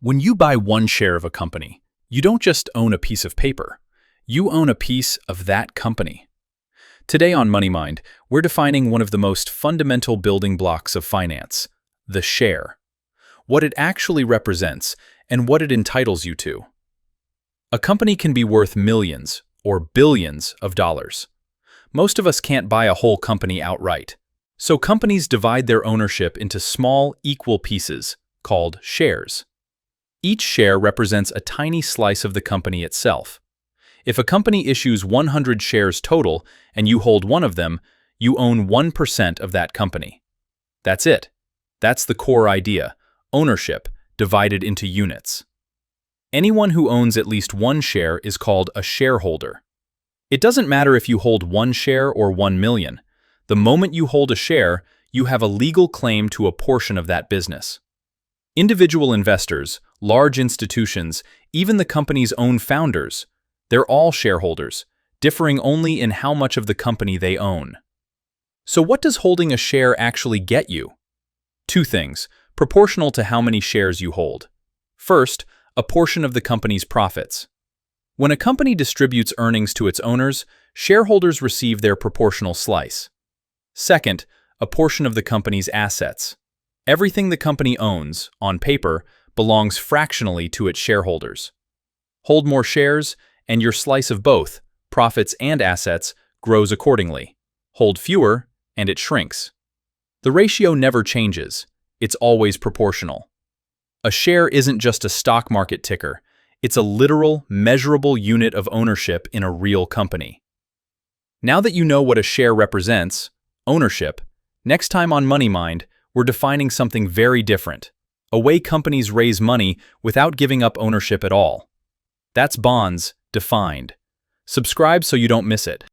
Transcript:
When you buy one share of a company, you don't just own a piece of paper. You own a piece of that company. Today on MoneyMind, we're defining one of the most fundamental building blocks of finance, the share. What it actually represents and what it entitles you to. A company can be worth millions or billions of dollars. Most of us can't buy a whole company outright. So companies divide their ownership into small, equal pieces, called shares. Each share represents a tiny slice of the company itself. If a company issues 100 shares total and you hold one of them, you own 1% of that company. That's it. That's the core idea, ownership divided into units. Anyone who owns at least one share is called a shareholder. It doesn't matter if you hold 1 share or 1 million. The moment you hold a share, you have a legal claim to a portion of that business. Individual investors, large institutions, even the company's own founders, they're all shareholders, differing only in how much of the company they own. So what does holding a share actually get you? 2 things, proportional to how many shares you hold. First, a portion of the company's profits. When a company distributes earnings to its owners, shareholders receive their proportional slice. Second, a portion of the company's assets. Everything the company owns, on paper, belongs fractionally to its shareholders. Hold more shares, and your slice of both, profits and assets, grows accordingly. Hold fewer, and it shrinks. The ratio never changes. It's always proportional. A share isn't just a stock market ticker. It's a literal, measurable unit of ownership in a real company. Now that you know what a share represents, ownership, next time on MoneyMind, we're defining something very different, a way companies raise money without giving up ownership at all. That's bonds, defined. Subscribe so you don't miss it.